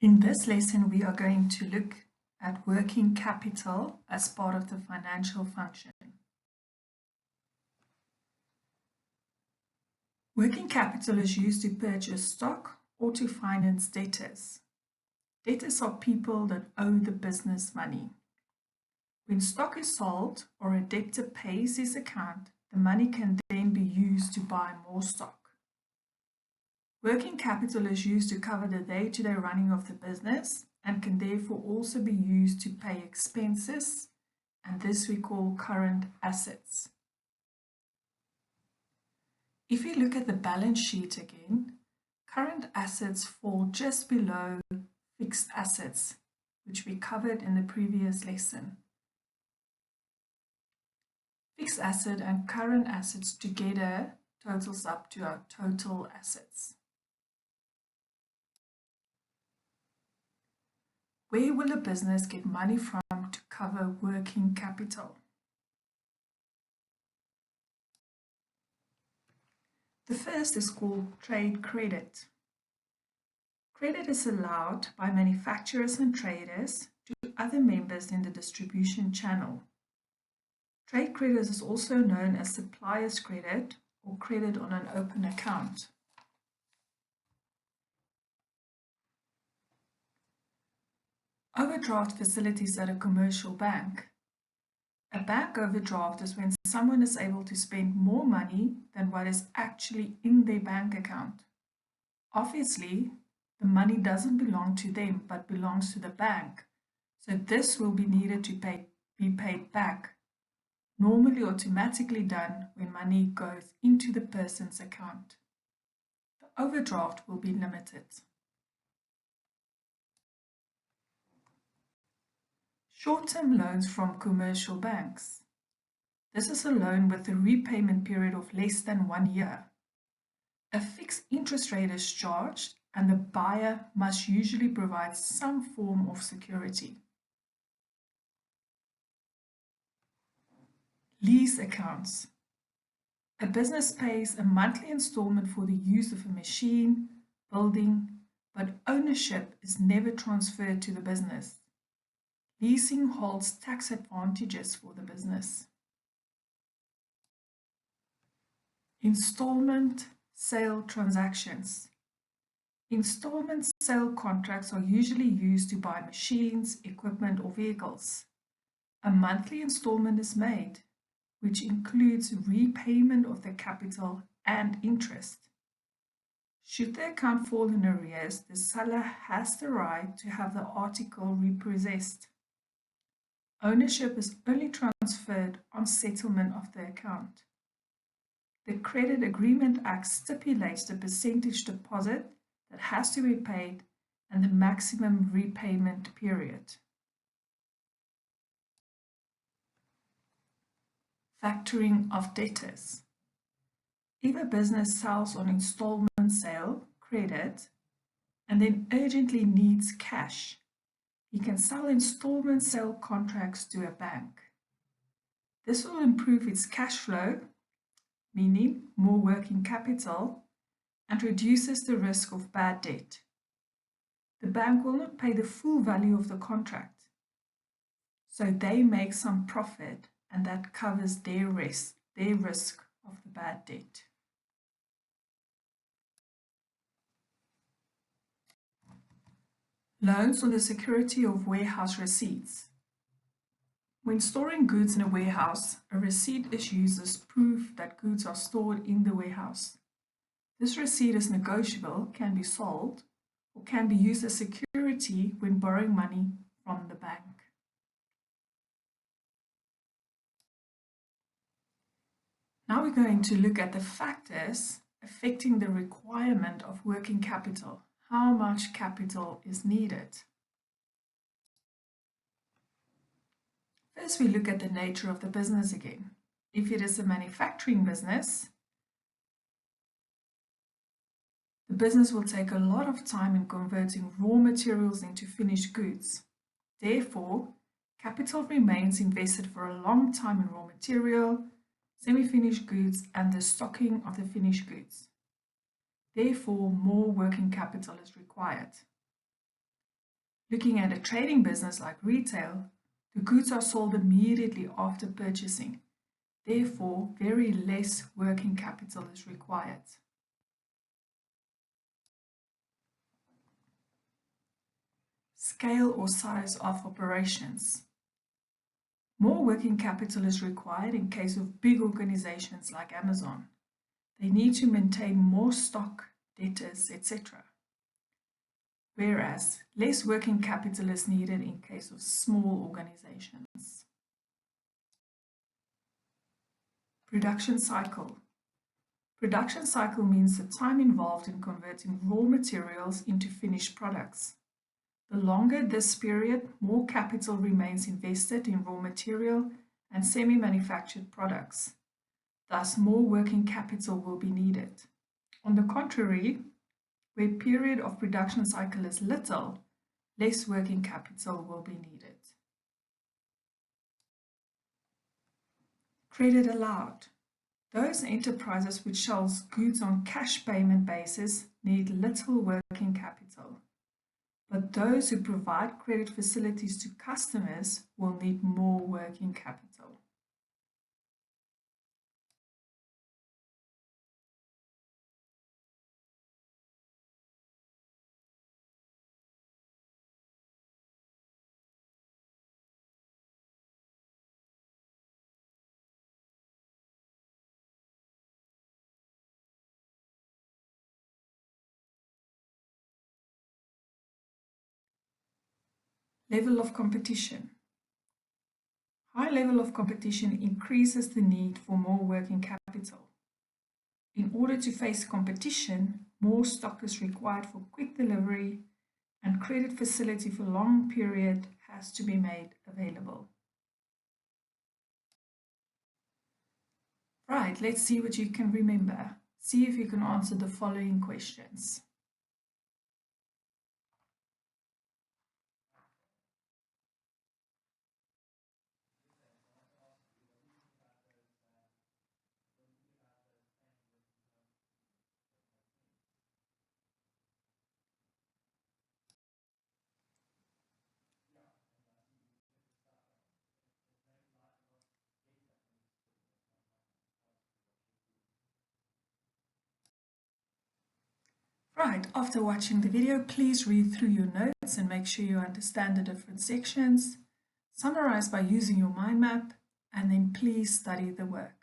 In this lesson, we are going to look at working capital as part of the financial function. Working capital is used to purchase stock or to finance debtors. Debtors are people that owe the business money. When stock is sold or a debtor pays his account, the money can then be used to buy more stock. Working capital is used to cover the day-to-day running of the business and can therefore also be used to pay expenses, and this we call current assets. If you look at the balance sheet again, current assets fall just below fixed assets, which we covered in the previous lesson. Fixed asset and current assets together totals up to our total assets. Where will a business get money from to cover working capital? The first is called trade credit. Credit is allowed by manufacturers and traders to other members in the distribution channel. Trade credit is also known as supplier's credit or credit on an open account. Overdraft facilities at a commercial bank. A bank overdraft is when someone is able to spend more money than what is actually in their bank account. Obviously, the money doesn't belong to them but belongs to the bank, so this will be needed to be paid back, normally automatically done when money goes into the person's account. The overdraft will be limited. Short-term loans from commercial banks. This is a loan with a repayment period of less than 1 year. A fixed interest rate is charged and the buyer must usually provide some form of security. Lease accounts. A business pays a monthly installment for the use of a machine, building, but ownership is never transferred to the business. Leasing holds tax advantages for the business. Installment sale transactions. Installment sale contracts are usually used to buy machines, equipment, or vehicles. A monthly installment is made, which includes repayment of the capital and interest. Should the account fall in arrears, the seller has the right to have the article repossessed. Ownership is only transferred on settlement of the account. The Credit Agreement Act stipulates the percentage deposit that has to be paid and the maximum repayment period. Factoring of debtors. If a business sells on installment sale, credit, and then urgently needs cash, he can sell installment sale contracts to a bank. This will improve its cash flow, meaning more working capital, and reduces the risk of bad debt. The bank will not pay the full value of the contract, so they make some profit and that covers their risk of the bad debt. Loans on the security of warehouse receipts. When storing goods in a warehouse, a receipt is used as proof that goods are stored in the warehouse. This receipt is negotiable, can be sold, or can be used as security when borrowing money from the bank. Now we're going to look at the factors affecting the requirement of working capital. How much capital is needed? First, we look at the nature of the business again. If it is a manufacturing business, the business will take a lot of time in converting raw materials into finished goods. Therefore, capital remains invested for a long time in raw material, semi-finished goods, and the stocking of the finished goods. Therefore, more working capital is required. Looking at a trading business like retail, the goods are sold immediately after purchasing. Therefore, very less working capital is required. Scale or size of operations. More working capital is required in case of big organizations like Amazon. They need to maintain more stock, debtors, etc. Whereas less working capital is needed in case of small organizations. Production cycle. Production cycle means the time involved in converting raw materials into finished products. The longer this period, more capital remains invested in raw material and semi-manufactured products. Thus, more working capital will be needed. On the contrary, where period of production cycle is little, less working capital will be needed. Credit allowed. Those enterprises which sells goods on cash payment basis need little working capital. But those who provide credit facilities to customers will need more working capital. Level of competition. High level of competition increases the need for more working capital. In order to face competition, more stock is required for quick delivery and credit facility for long period has to be made available. Right, let's see what you can remember. See if you can answer the following questions. Right, after watching the video, please read through your notes and make sure you understand the different sections. Summarize by using your mind map, and then please study the work.